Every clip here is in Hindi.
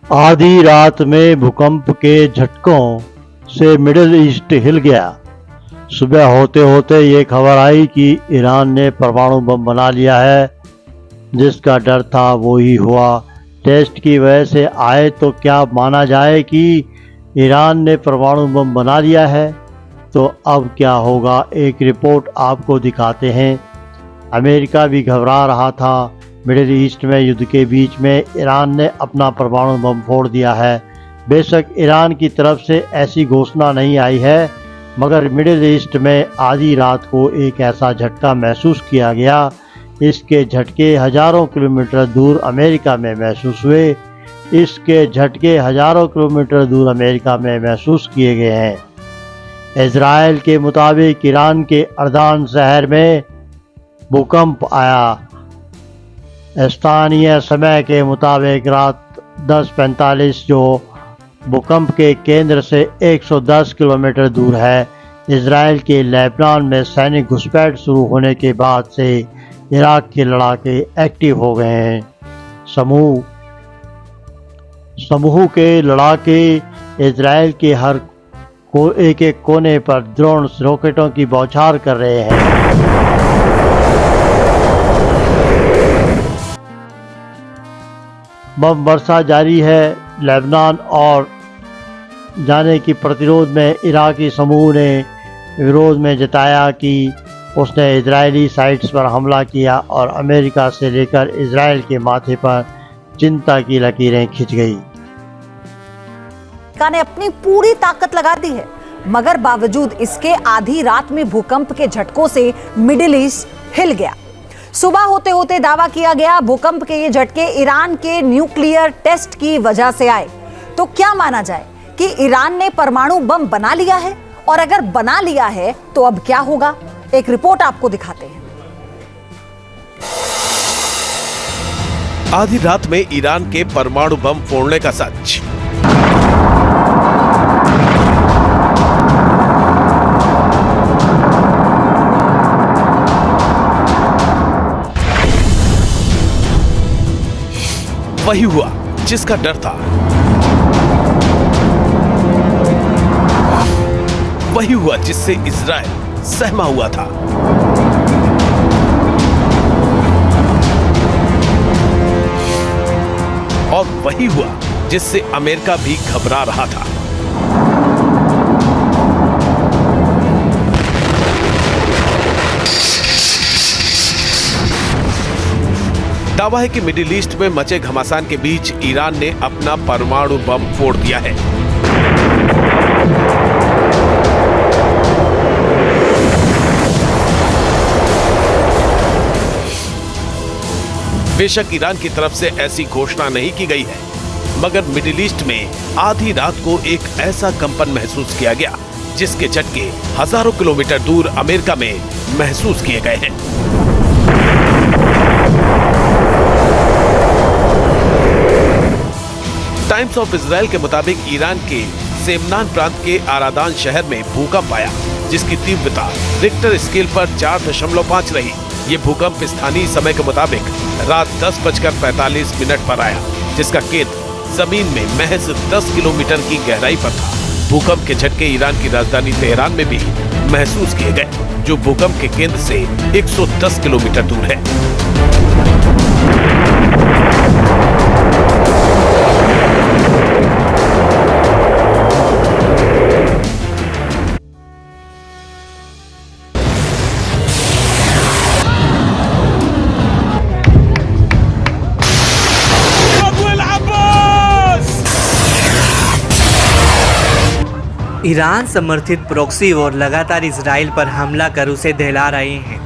आधी रात में भूकंप के झटकों से मिडिल ईस्ट हिल गया। सुबह होते होते ये खबर आई कि ईरान ने परमाणु बम बना लिया है। जिसका डर था वो ही हुआ। टेस्ट की वजह से आए तो क्या माना जाए कि ईरान ने परमाणु बम बना लिया है? तो अब क्या होगा, एक रिपोर्ट आपको दिखाते हैं। अमेरिका भी घबरा रहा था। मिडिल ईस्ट में युद्ध के बीच में ईरान ने अपना परमाणु बम फोड़ दिया है। बेशक ईरान की तरफ से ऐसी घोषणा नहीं आई है, मगर मिडिल ईस्ट में आधी रात को एक ऐसा झटका महसूस किया गया। इसके झटके हज़ारों किलोमीटर दूर अमेरिका में महसूस हुए। इसके झटके हज़ारों किलोमीटर दूर अमेरिका में महसूस किए गए हैं। इजराइल के मुताबिक ईरान के अर्दान शहर में भूकंप आया। स्थानीय समय के मुताबिक रात 10:45 जो भूकंप के केंद्र से 110 किलोमीटर दूर है। इजराइल के लेबनान में सैनिक घुसपैठ शुरू होने के बाद से इराक के लड़ाके एक्टिव हो गए हैं। समूह के लड़ाके इजराइल के हर एक एक कोने पर ड्रोन रॉकेटों की बौछार कर रहे हैं। बम वर्षा जारी है। लेबनान और जाने की प्रतिरोध में इराकी समूह ने विरोध में जताया कि उसने इजरायली साइट्स पर हमला किया और अमेरिका से लेकर इजराइल के माथे पर चिंता की लकीरें खिंच गई। अमेरिका ने अपनी पूरी ताकत लगा दी है, मगर बावजूद इसके आधी रात में भूकंप के झटकों से मिडिल ईस्ट हिल गया। सुबह होते होते दावा किया गया भूकंप के ये झटके ईरान के न्यूक्लियर टेस्ट की वजह से आए। तो क्या माना जाए कि ईरान ने परमाणु बम बना लिया है? और अगर बना लिया है तो अब क्या होगा? एक रिपोर्ट आपको दिखाते हैं। आधी रात में ईरान के परमाणु बम फोड़ने का सच। वही हुआ जिसका डर था। वही हुआ जिससे इजराइल सहमा हुआ था। और वही हुआ जिससे अमेरिका भी घबरा रहा था। दावा है कि मिडिल ईस्ट में मचे घमासान के बीच ईरान ने अपना परमाणु बम फोड़ दिया है। बेशक ईरान की तरफ से ऐसी घोषणा नहीं की गई है, मगर मिडिल ईस्ट में आधी रात को एक ऐसा कंपन महसूस किया गया जिसके झटके हजारों किलोमीटर दूर अमेरिका में महसूस किए गए हैं। टाइम्स ऑफ इजराइल के मुताबिक ईरान के सेमनान प्रांत के आरादान शहर में भूकंप आया, जिसकी तीव्रता रिक्टर स्केल पर 4.5 रही। ये भूकंप स्थानीय समय के मुताबिक रात 10:45 पर आया, जिसका केंद्र जमीन में महज 10 किलोमीटर की गहराई पर था। भूकंप के झटके ईरान की राजधानी तेहरान में भी महसूस किए गए, जो भूकंप के केंद्र से 110 किलोमीटर दूर है। ईरान समर्थित प्रॉक्सी और लगातार इजराइल पर हमला कर उसे दहला रहे हैं।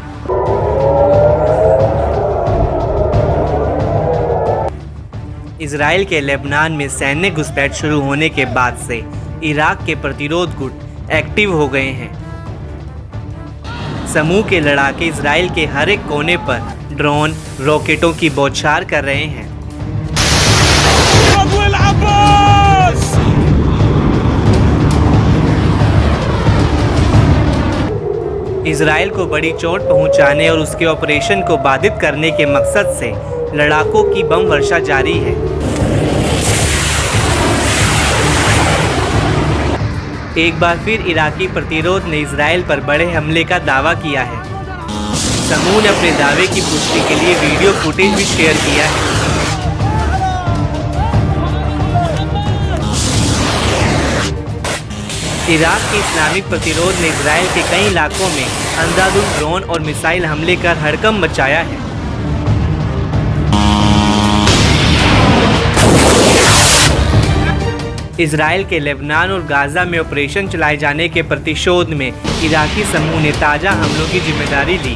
इजराइल के लेबनान में सैन्य घुसपैठ शुरू होने के बाद से इराक के प्रतिरोध गुट एक्टिव हो गए हैं। समूह के लड़ाके इजराइल के हर एक कोने पर ड्रोन रॉकेटों की बौछार कर रहे हैं। इजराइल को बड़ी चोट पहुंचाने और उसके ऑपरेशन को बाधित करने के मकसद से लड़ाकों की बम वर्षा जारी है। एक बार फिर इराकी प्रतिरोध ने इजराइल पर बड़े हमले का दावा किया है। समूह ने अपने दावे की पुष्टि के लिए वीडियो फुटेज भी शेयर किया है। इराक के इस्लामिक प्रतिरोध ने इजराइल के कई इलाकों में अंधाधुंध ड्रोन और मिसाइल हमले कर हड़कंप मचाया है। इजराइल के लेबनान और गाजा में ऑपरेशन चलाए जाने के प्रतिशोध में इराकी समूह ने ताजा हमलों की जिम्मेदारी ली।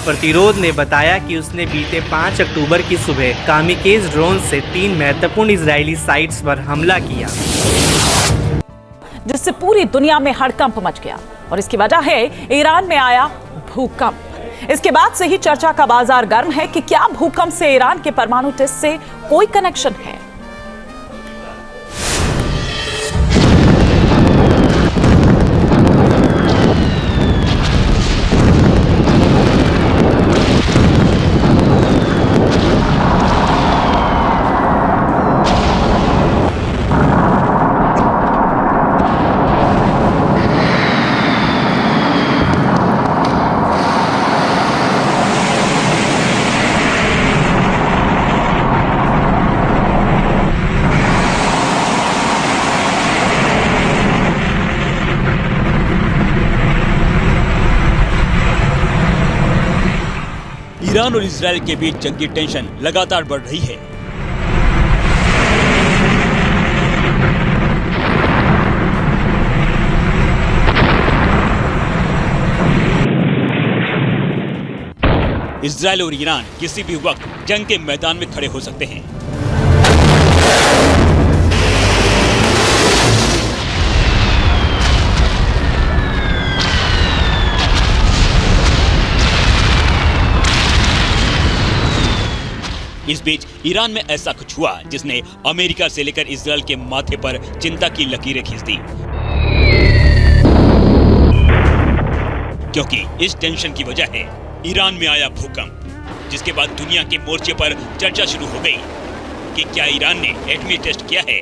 प्रतिरोध ने बताया कि उसने बीते 5 अक्टूबर की सुबह कामिकेज ड्रोन से 3 महत्वपूर्ण इजरायली साइट्स पर हमला किया, जिससे पूरी दुनिया में हड़कंप मच गया। और इसकी वजह है ईरान में आया भूकंप। इसके बाद से ही चर्चा का बाजार गर्म है कि क्या भूकंप से ईरान के परमाणु टेस्ट से कोई कनेक्शन है। ईरान और इजराइल के बीच जंगी टेंशन लगातार बढ़ रही है। इजराइल और ईरान किसी भी वक्त जंग के मैदान में खड़े हो सकते हैं। इस बीच ईरान में ऐसा कुछ हुआ जिसने अमेरिका से लेकर इजराइल के माथे पर चिंता की लकीरें खींच दी, क्योंकि इस टेंशन की वजह है ईरान में आया भूकंप, जिसके बाद दुनिया के मोर्चे पर चर्चा शुरू हो गई कि क्या ईरान ने एटमी टेस्ट किया है।